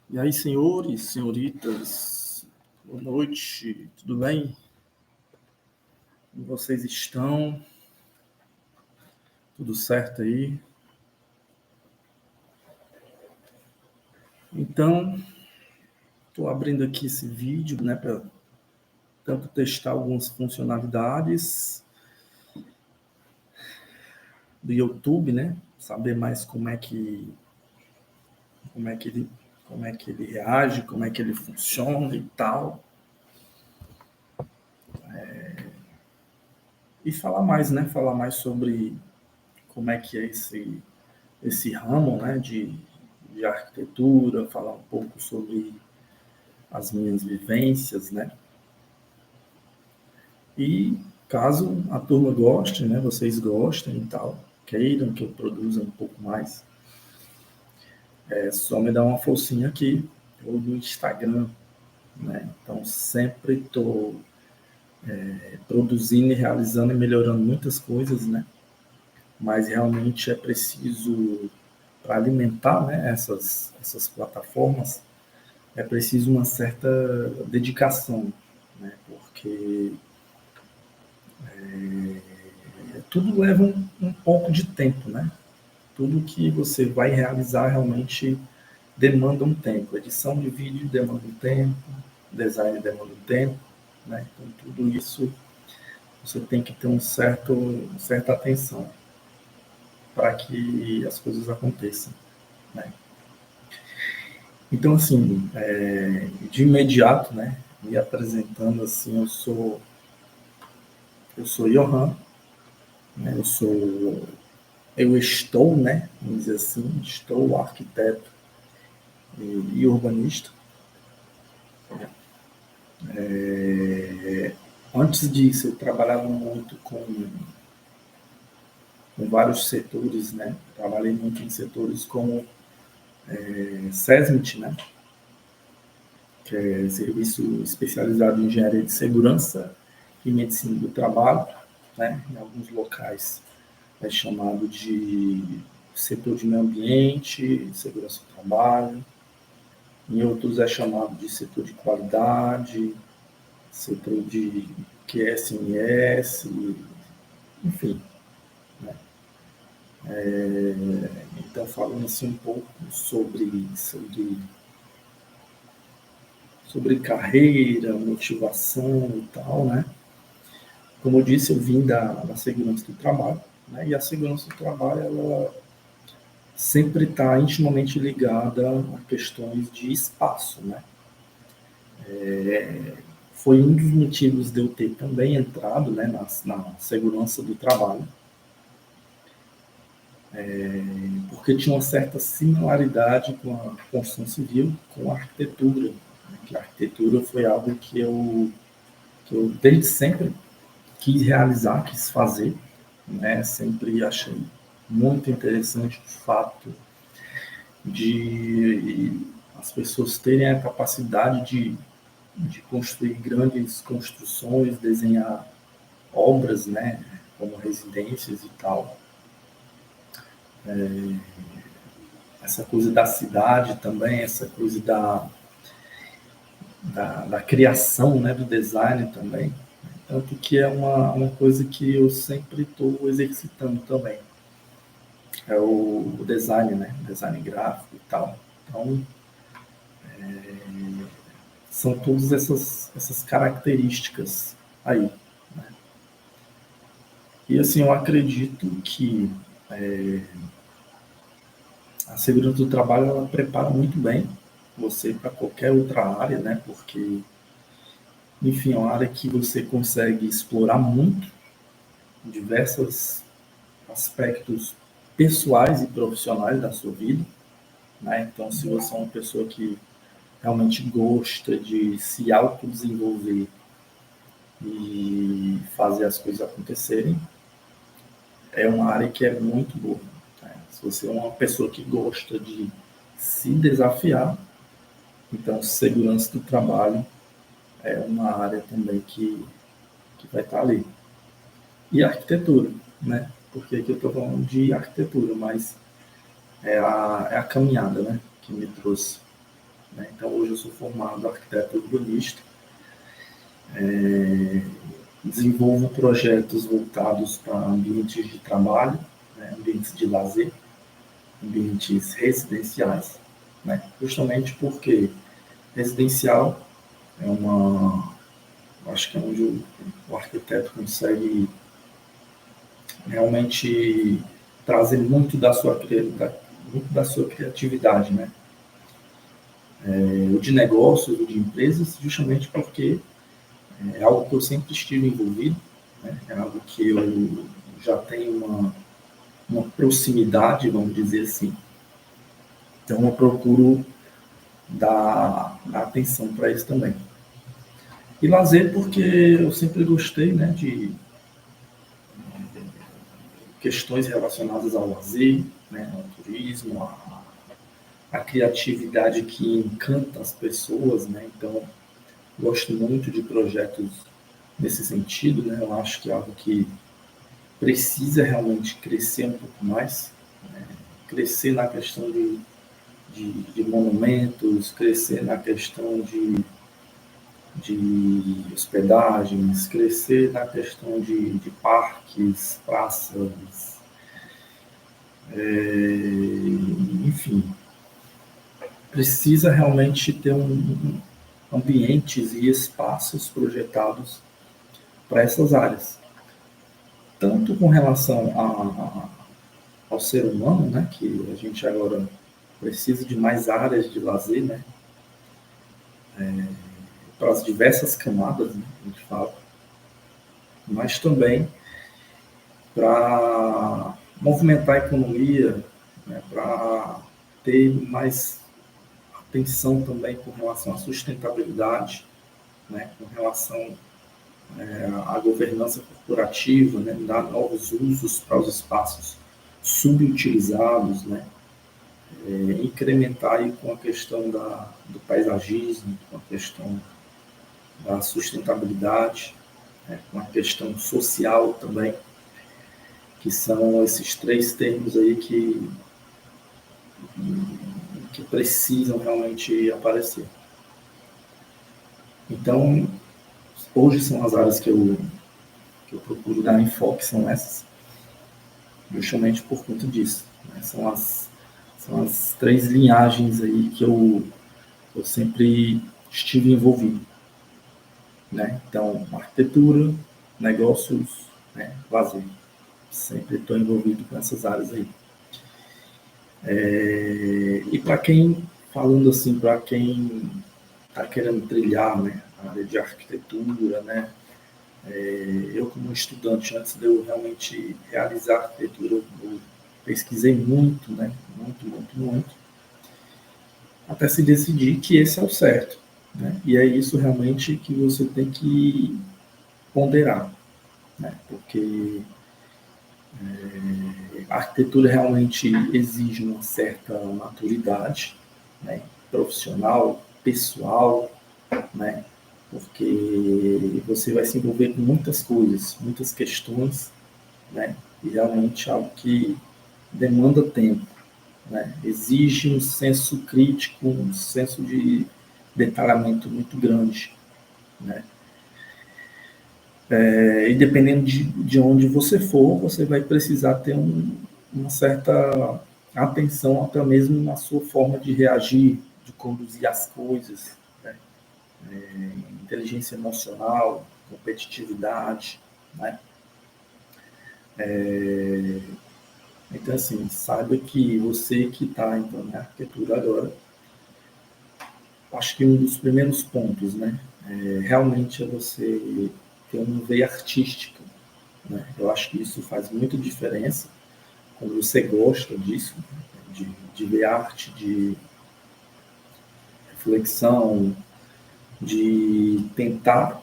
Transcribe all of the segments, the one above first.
E aí, senhores, senhoritas, boa noite, tudo bem? Como vocês estão? Tudo certo aí? Então, estou abrindo aqui esse vídeo, né, para tanto testar algumas funcionalidades do YouTube, né, saber mais como é que ele, como é que ele reage, como é que ele funciona e tal. E falar mais, né, falar mais sobre como é que é esse ramo, né, de arquitetura, falar um pouco sobre as minhas vivências, né? E caso a turma goste, né, vocês gostem e tal, queiram que eu produza um pouco mais, é só me dar uma forcinha aqui ou no Instagram, né? Então sempre estou produzindo e realizando e melhorando muitas coisas, né? Mas realmente é preciso para alimentar, né, essas plataformas, é preciso uma certa dedicação, né? Porque tudo leva um pouco de tempo, né? Tudo que você vai realizar realmente demanda um tempo. Edição de vídeo demanda um tempo, design demanda um tempo, né? Então tudo isso você tem que ter certa atenção para que as coisas aconteçam, né? Então assim, de imediato, né? Me apresentando assim, eu sou Johan, né? Eu estou, né? Vamos dizer assim, estou arquiteto e urbanista. Antes disso, eu trabalhava muito com vários setores, né? Trabalhei muito em setores como SESMIT, né? Que é Serviço Especializado em Engenharia de Segurança e Medicina do Trabalho, né? Em alguns locais é chamado de setor de meio ambiente, segurança do trabalho, em outros é chamado de setor de qualidade, setor de QSMS, enfim. Né? Então, falando assim um pouco sobre carreira, motivação e tal, né? Como eu disse, eu vim da segurança do trabalho, né? E a segurança do trabalho, ela sempre está intimamente ligada a questões de espaço, né? Foi um dos motivos de eu ter também entrado, né, na segurança do trabalho, porque tinha uma certa similaridade com a construção civil, com a arquitetura. Né? Que a arquitetura foi algo que eu desde sempre quis realizar, quis fazer, né? Sempre achei muito interessante o fato de as pessoas terem a capacidade de construir grandes construções, desenhar obras, né, como residências e tal. Essa coisa da cidade também, essa coisa da criação, né, do design também. Tanto que é uma coisa que eu sempre estou exercitando também. É o design, né? Design gráfico e tal. Então, são todas essas características aí. Né? E assim, eu acredito que a segurança do trabalho ela prepara muito bem você para qualquer outra área, né? Porque, enfim, é uma área que você consegue explorar muito diversos aspectos pessoais e profissionais da sua vida, né? Então, se você é uma pessoa que realmente gosta de se autodesenvolver e fazer as coisas acontecerem, é uma área que é muito boa. Né? Se você é uma pessoa que gosta de se desafiar, então segurança do trabalho é uma área também que vai estar ali. E arquitetura, né? Porque aqui eu estou falando de arquitetura, mas é a caminhada, né? Que me trouxe. né? Então, hoje eu sou formado arquiteto urbanista, desenvolvo projetos voltados para ambientes de trabalho, né? Ambientes de lazer, ambientes residenciais, né? Justamente porque residencial é acho que é onde o arquiteto consegue realmente trazer muito muito da sua criatividade, né? O de negócios, o de empresas, justamente porque é algo que eu sempre estive envolvido, né? É algo que eu já tenho uma proximidade, vamos dizer assim. Então, eu procuro dar atenção para isso também. E lazer, porque eu sempre gostei, né, de questões relacionadas ao lazer, né, ao turismo, a criatividade que encanta as pessoas, né? Então, gosto muito de projetos nesse sentido, né? Eu acho que é algo que precisa realmente crescer um pouco mais, né? Crescer na questão de monumentos, crescer na questão de hospedagens, crescer na questão de parques, praças, enfim, precisa realmente ter ambientes e espaços projetados para essas áreas, tanto com relação ao ser humano, né, que a gente agora precisa de mais áreas de lazer, né, para as diversas camadas, né, a gente fala, mas também para movimentar a economia, né, para ter mais atenção também com relação à sustentabilidade, né, com relação à governança corporativa, né, dar novos usos para os espaços subutilizados, né, incrementar aí com a questão do paisagismo, com a questão da sustentabilidade, né, com a questão social também, que são esses três termos aí que precisam realmente aparecer. Então, hoje são as áreas que eu procuro dar enfoque, são essas, justamente por conta disso, né? São as três linhagens aí que eu sempre estive envolvido, né? Então, arquitetura, negócios, né, lazer. Sempre estou envolvido com essas áreas aí. E para quem, falando assim, para quem está querendo trilhar, né, a área de arquitetura, né, eu como estudante, antes de eu realmente realizar a arquitetura, eu pesquisei muito, né, muito, até se decidir que esse é o certo, né, e é isso realmente que você tem que ponderar, né, porque a arquitetura realmente exige uma certa maturidade, né, profissional, pessoal, né, porque você vai se envolver com muitas coisas, muitas questões, né, e realmente é algo que demanda tempo, né, exige um senso crítico, um senso de detalhamento muito grande, né. E dependendo de onde você for, você vai precisar ter uma certa atenção até mesmo na sua forma de reagir, de conduzir as coisas, né? Inteligência emocional, competitividade, né? Então, assim, saiba que você que está entrando na arquitetura agora, acho que um dos primeiros pontos, né, realmente é você ter uma veia artística, né? Eu acho que isso faz muita diferença quando você gosta disso, de ver arte, de reflexão, de tentar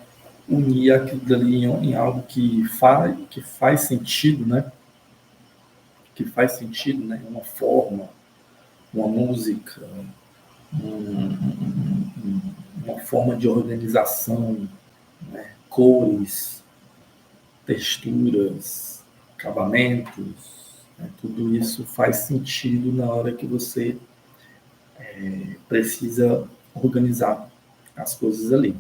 unir aquilo dali em algo que faz sentido, né? Que faz sentido, né? Uma forma, uma música, uma forma de organização, né? Cores, texturas, acabamentos, né? Tudo isso faz sentido na hora que você precisa organizar as coisas ali.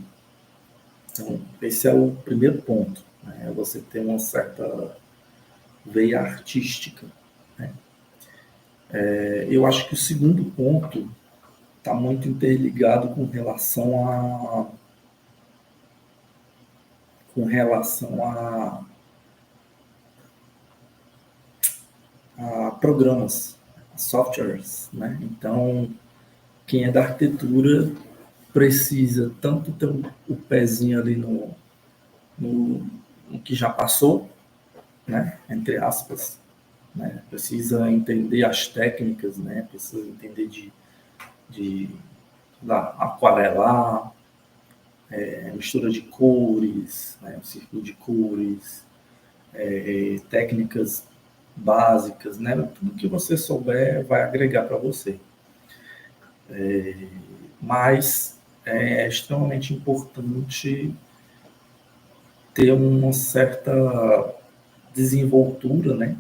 Então, esse é o primeiro ponto, né? É você ter uma certa veia artística, né? Eu acho que o segundo ponto está muito interligado com relação a programas, softwares, né? Então, quem é da arquitetura precisa tanto ter o pezinho ali no que já passou, né? Entre aspas, né? Precisa entender as técnicas, né? Precisa entender de aquarelar, mistura de cores, né? O círculo de cores, técnicas básicas, né? Tudo que você souber vai agregar para você. Mas é extremamente importante ter uma certa desenvoltura, né,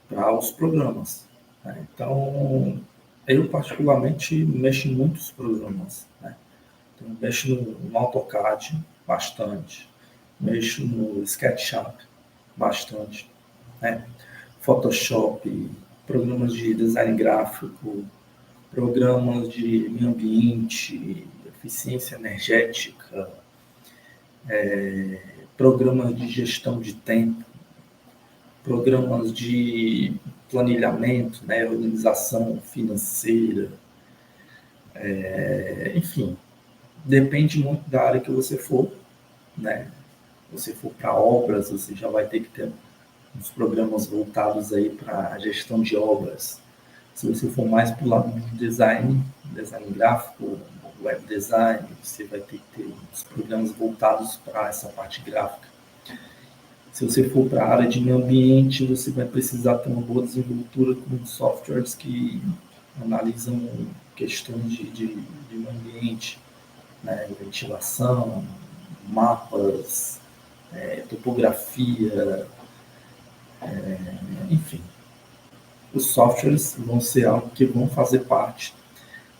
para os programas, né? Então, eu particularmente mexo em muitos programas, né? Então, mexo no AutoCAD bastante, mexo no SketchUp bastante, né? Photoshop, programas de design gráfico, programas de meio ambiente, eficiência energética, programas de gestão de tempo, programas de planilhamento, né, organização financeira, enfim, depende muito da área que você for, né? Se você for para obras, você já vai ter que ter uns programas voltados aí para a gestão de obras. Se você for mais para o lado do design gráfico, web design, você vai ter que ter uns programas voltados para essa parte gráfica. Se você for para a área de meio ambiente, você vai precisar ter uma boa desenvoltura com softwares que analisam questões de meio ambiente, né? Ventilação, mapas, topografia, enfim. Os softwares vão ser algo que vão fazer parte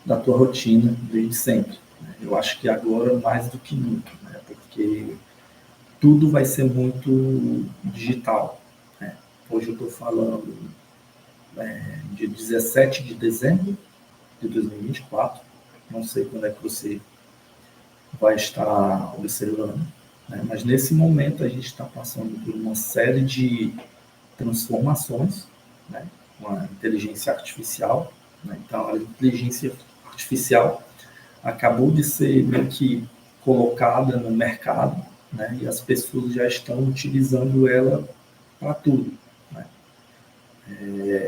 da tua rotina desde sempre, né? Eu acho que agora mais do que nunca, né? Porque tudo vai ser muito digital, né? Hoje eu estou falando de 17 de dezembro de 2024, não sei quando é que você vai estar observando, né? Mas nesse momento a gente está passando por uma série de transformações, né? Com a inteligência artificial, né? Então a inteligência artificial acabou de ser meio que colocada no mercado, né? E as pessoas já estão utilizando ela para tudo, né?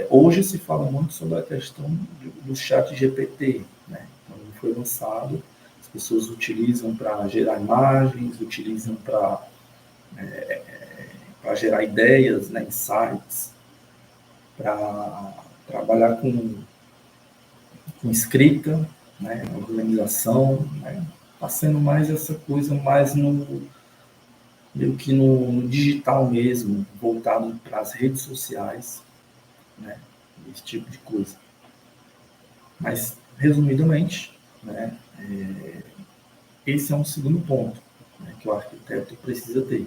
Hoje se fala muito sobre a questão do chat GPT, né? Quando foi lançado, as pessoas utilizam para gerar imagens, utilizam para gerar ideias, né? Insights, para trabalhar com escrita, né? Organização, né? Está sendo mais essa coisa mais meio que no digital mesmo, voltado para as redes sociais, né? Esse tipo de coisa. Mas, resumidamente, né, esse é um segundo ponto, né, que o arquiteto precisa ter,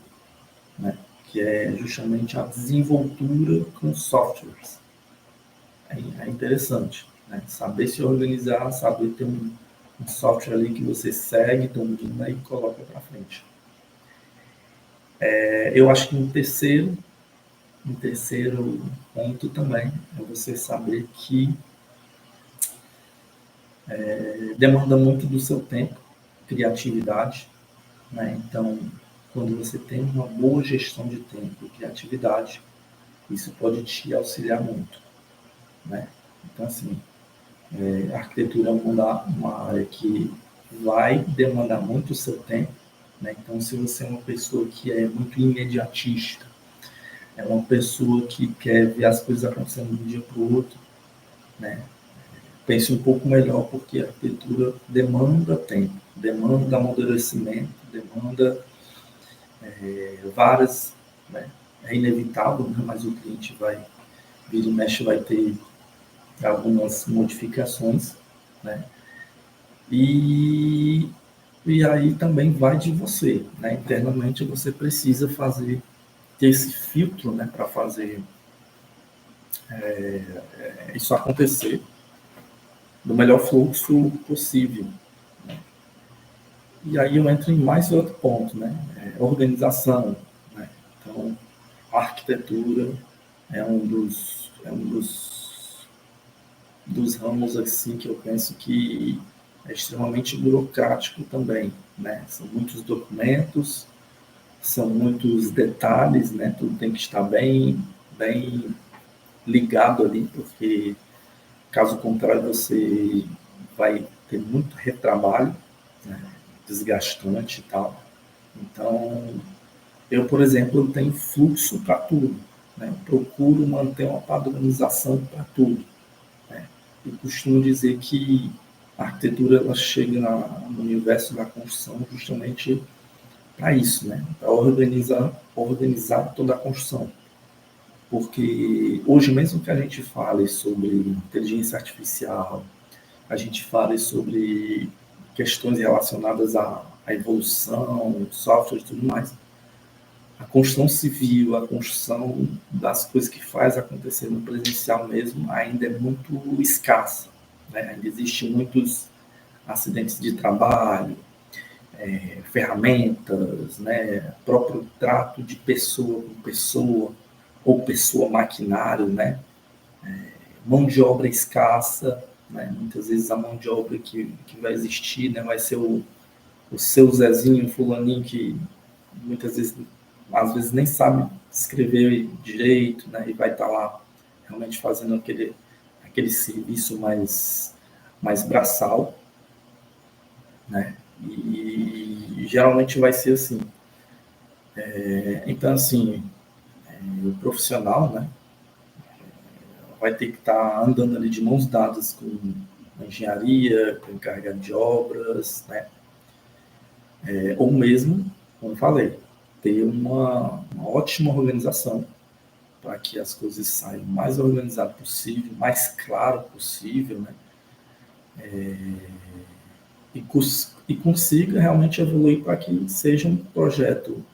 né, que é justamente a desenvoltura com softwares. É interessante, né, saber se organizar, saber ter um software ali que você segue, domina e coloca para frente. Eu acho que um terceiro ponto também é você saber que demanda muito do seu tempo, criatividade, né? Então, quando você tem uma boa gestão de tempo e criatividade, isso pode te auxiliar muito, né? Então, assim, a arquitetura é uma área que vai demandar muito o seu tempo, né? Então, se você é uma pessoa que é muito imediatista, é uma pessoa que quer ver as coisas acontecendo de um dia para o outro, né? Pense um pouco melhor, porque a arquitetura demanda tempo, demanda amadurecimento, demanda várias, né? É inevitável, né? Mas o cliente vira e mexe, vai ter algumas modificações, né? E, e aí também vai de você, né? Internamente você precisa ter esse filtro, né, para fazer isso acontecer do melhor fluxo possível. E aí eu entro em mais outro ponto, né? Organização, né? Então, a arquitetura dos ramos assim que eu penso que é extremamente burocrático também, né? São muitos documentos, são muitos detalhes, né? Tudo tem que estar bem ligado ali, porque caso contrário você vai ter muito retrabalho, né? Desgastante e tal. Então, eu, por exemplo, eu tenho fluxo para tudo, né? Eu procuro manter uma padronização para tudo, né? Eu costumo dizer que a arquitetura ela chega no universo da construção justamente para isso, né? Para organizar toda a construção. Porque hoje mesmo que a gente fale sobre inteligência artificial, a gente fale sobre questões relacionadas à evolução, software e tudo mais, a construção civil, a construção das coisas que faz acontecer no presencial mesmo ainda é muito escassa, né? Ainda existem muitos acidentes de trabalho, ferramentas, né? Próprio trato de pessoa com pessoa ou pessoa maquinário, né? Mão de obra escassa, né? Muitas vezes a mão de obra que vai existir, né? Vai ser o seu Zezinho, o fulaninho que muitas vezes, às vezes nem sabe escrever direito, né? E vai estar lá realmente fazendo aquele serviço mais braçal, né? E geralmente vai ser assim. Então, assim, o profissional, né? Vai ter que estar andando ali de mãos dadas com a engenharia, com o encarregado de obras, né? Ou mesmo, como eu falei, ter uma ótima organização para que as coisas saiam mais organizado possível, mais claro possível, né? E consiga realmente evoluir para que seja um projeto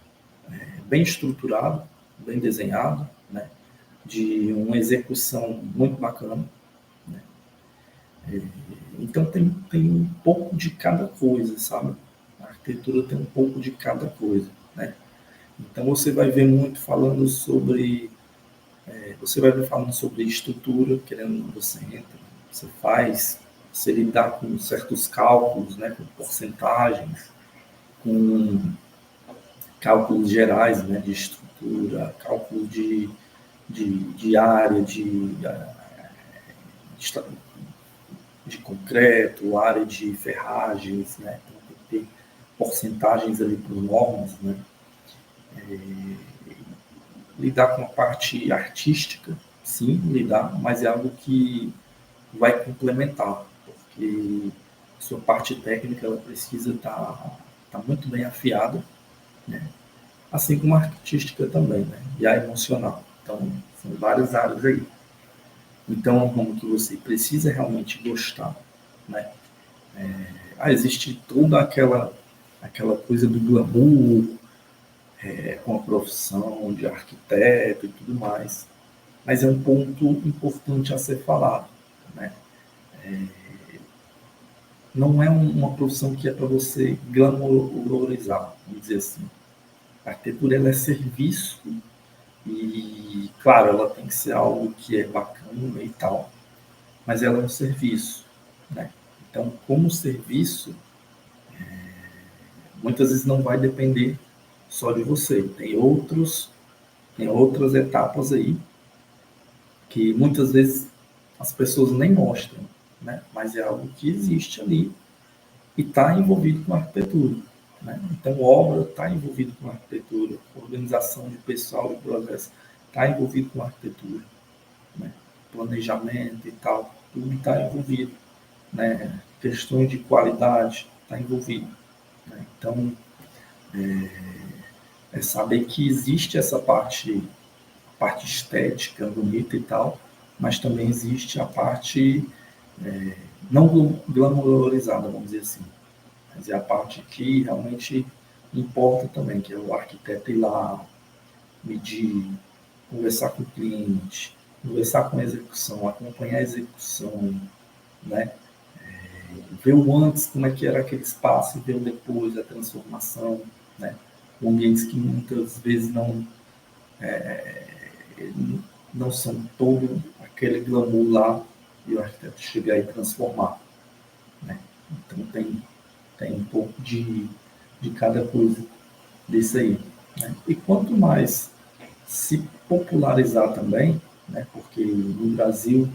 bem estruturado, bem desenhado, né? De uma execução muito bacana. Né? Então tem um pouco de cada coisa, sabe? A arquitetura tem um pouco de cada coisa, né? Então você vai ver muito falando sobre você vai ver falando sobre estrutura, querendo você entra, você faz, você lidar com certos cálculos, né, com porcentagens, com cálculos gerais, né, de estrutura, cálculo de área, de concreto, área de ferragens, né, então tem que ter porcentagens ali por normas, né, lidar com a parte artística, sim, lidar, mas é algo que vai complementar, porque a sua parte técnica ela precisa estar muito bem afiada, né? Assim como a artística também, né? E a emocional. Então, são várias áreas aí. Então, é um ramo que você precisa realmente gostar, né? Existe toda aquela coisa do glamour, com a profissão de arquiteto e tudo mais, mas é um ponto importante a ser falado, né? Não é uma profissão que é para você glamourizar, vamos dizer assim. A arquitetura ela é serviço e, claro, ela tem que ser algo que é bacana e tal, mas ela é um serviço, né? Então, como serviço, muitas vezes não vai depender só de você. Tem outras etapas aí que muitas vezes as pessoas nem mostram, né? Mas é algo que existe ali e está envolvido com a arquitetura. Né? Então, obra está envolvido com a arquitetura, organização de pessoal e processo está envolvido com a arquitetura, né? Planejamento e tal, tudo está envolvido. Né? Questões de qualidade está envolvido. Né? Então, é saber que existe essa parte estética, bonita e tal, mas também existe a parte não glamourizada, vamos dizer assim, mas é a parte que realmente importa também, que é o arquiteto ir lá, medir, conversar com o cliente, conversar com a execução, acompanhar a execução, né? Ver o antes, como é que era aquele espaço, e ver o depois, a transformação, né? Ambientes que muitas vezes não são todo aquele glamour lá, e o arquiteto chegar e transformar, né? Então tem um pouco de cada coisa desse aí, né? E quanto mais se popularizar também, né? Porque no Brasil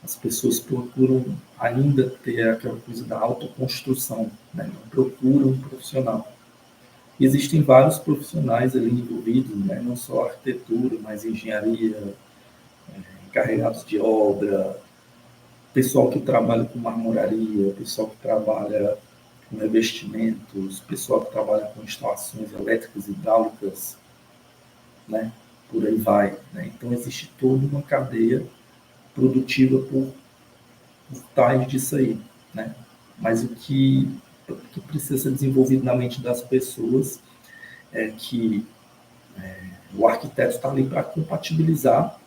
as pessoas procuram ainda ter aquela coisa da autoconstrução, né? Não procuram um profissional. E existem vários profissionais ali envolvidos, né? Não só arquitetura, mas engenharia, encarregados de obra, pessoal que trabalha com marmoraria, pessoal que trabalha com revestimentos, pessoal que trabalha com instalações elétricas e hidráulicas, né? Por aí vai, né? Então existe toda uma cadeia produtiva por trás disso aí, né? Mas o que precisa ser desenvolvido na mente das pessoas é que o arquiteto está ali para compatibilizar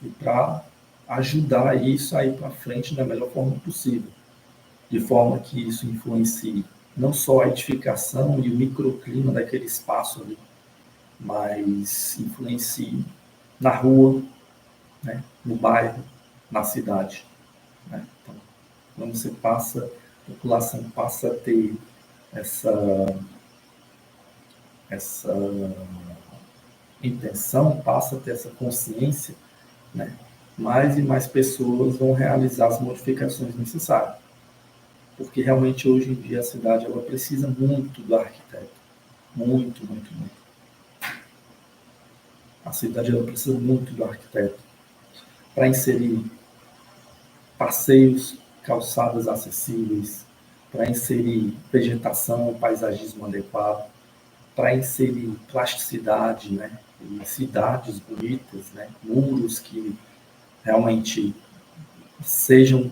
e para ajudar isso a ir para frente da melhor forma possível, de forma que isso influencie não só a edificação e o microclima daquele espaço ali, mas influencie na rua, né, no bairro, na cidade, né? Então, quando a população passa a ter essa, essa intenção, passa a ter essa consciência, né, mais e mais pessoas vão realizar as modificações necessárias. Porque realmente hoje em dia a cidade ela precisa muito do arquiteto. Muito, muito, muito. A cidade ela precisa muito do arquiteto para inserir passeios, calçadas acessíveis, para inserir vegetação, paisagismo adequado, para inserir plasticidade, né? E cidades bonitas, né? Muros que realmente sejam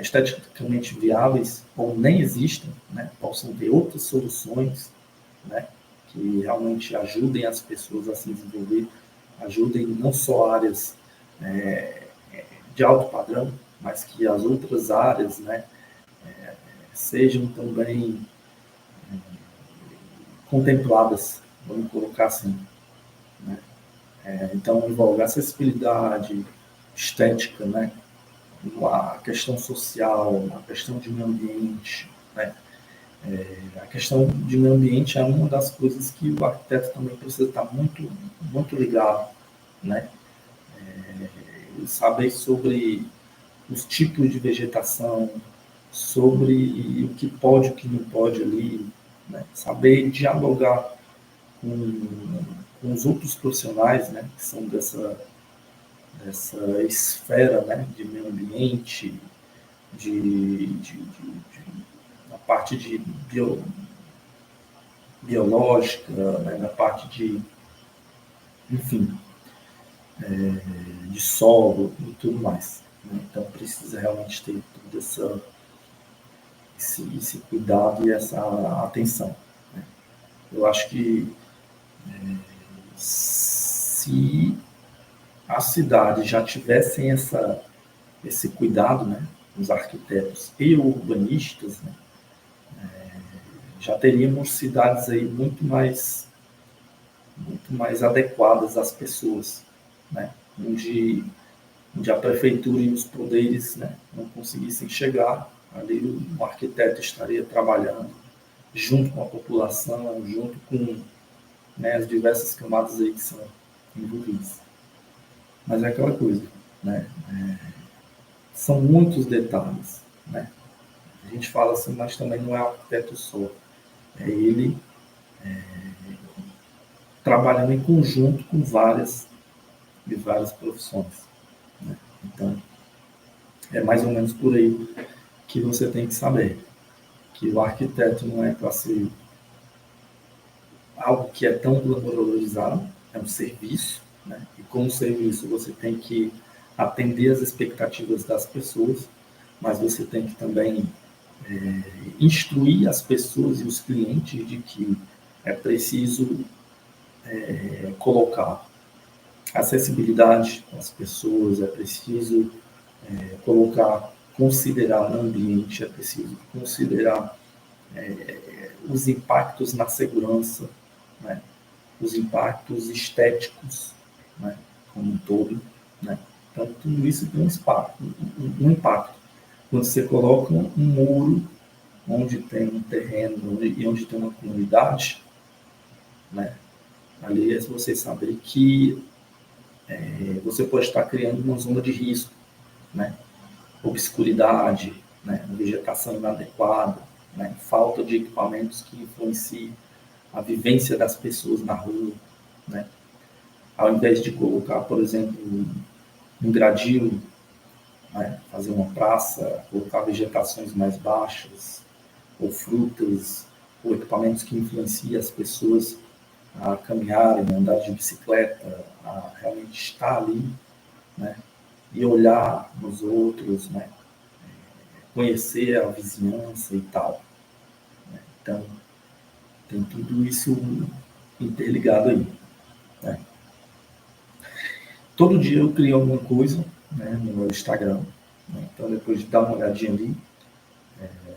esteticamente viáveis ou nem existam, né? Possam ter outras soluções, né? Que realmente ajudem as pessoas a se desenvolver, ajudem não só áreas é, de alto padrão, mas que as outras áreas, né, sejam também contempladas, vamos colocar assim, né? Então, envolve acessibilidade, estética, né? A questão social, a questão de meio ambiente, né? A questão de meio ambiente é uma das coisas que o arquiteto também precisa estar muito, muito ligado, né? Saber sobre os tipos de vegetação, sobre o que pode e o que não pode ali, né? Saber dialogar com os outros profissionais, né? Que são dessa esfera, né? De meio ambiente, na parte de biológica, né? Na parte enfim, de solo e tudo mais, né? Então precisa realmente ter todo esse cuidado e essa atenção, né? Eu acho que se as cidades já tivessem esse cuidado, né, os arquitetos e urbanistas, né, já teríamos cidades aí muito mais adequadas às pessoas, né, onde a prefeitura e os poderes, né, não conseguissem chegar, ali o arquiteto estaria trabalhando junto com a população, junto com, né, as diversas camadas aí que são envolvidas. Mas é aquela coisa, né? São muitos detalhes, né? A gente fala assim, mas também não é arquiteto só. É ele trabalhando em conjunto com várias profissões, né? Então, é mais ou menos por aí que você tem que saber que o arquiteto não é para ser algo que é tão glamourizado, é um serviço, né? E como serviço você tem que atender as expectativas das pessoas, mas você tem que também instruir as pessoas e os clientes de que é preciso colocar acessibilidade às pessoas, é preciso considerar o ambiente, é preciso considerar os impactos na segurança, né? Os impactos estéticos, né? Como um todo, né? Então, tudo isso tem um impacto. Quando você coloca um muro onde tem um terreno e onde tem uma comunidade, né? Ali é você saber que você pode estar criando uma zona de risco, né? Obscuridade, né? Vegetação inadequada, né? Falta de equipamentos que influenciem a vivência das pessoas na rua, né? Ao invés de colocar, por exemplo, um gradil, né? Fazer uma praça, colocar vegetações mais baixas, ou frutas, ou equipamentos que influenciem as pessoas a caminharem, a andar de bicicleta, a realmente estar ali, né? E olhar nos outros, né? Conhecer a vizinhança e tal, né? Então, tem tudo isso interligado aí, né? Todo dia eu crio alguma coisa, né, no meu Instagram, né? Então, depois de dar uma olhadinha ali,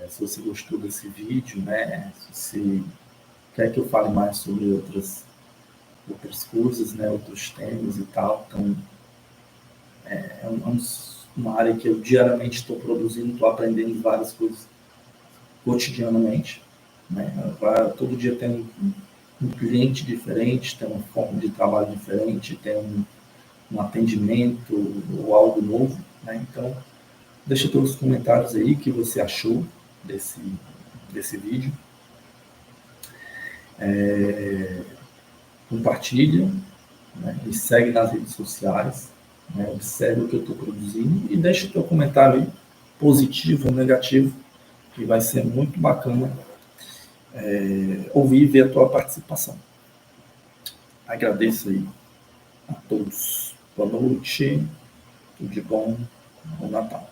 se você gostou desse vídeo, né, se você quer que eu fale mais sobre outras coisas, né, outros temas e tal, então uma área que eu diariamente estou produzindo, estou aprendendo várias coisas cotidianamente, né? Todo dia tem um cliente diferente, tem uma forma de trabalho diferente, tem um atendimento ou algo novo, né? Então, deixa todos os comentários aí que você achou desse vídeo. Compartilha, né? Me segue nas redes sociais, né? Observe o que eu estou produzindo e deixa o teu comentário aí, positivo ou negativo, que vai ser muito bacana ouvir e ver a tua participação. Agradeço aí a todos. Boa noite, tudo de bom, bom Natal.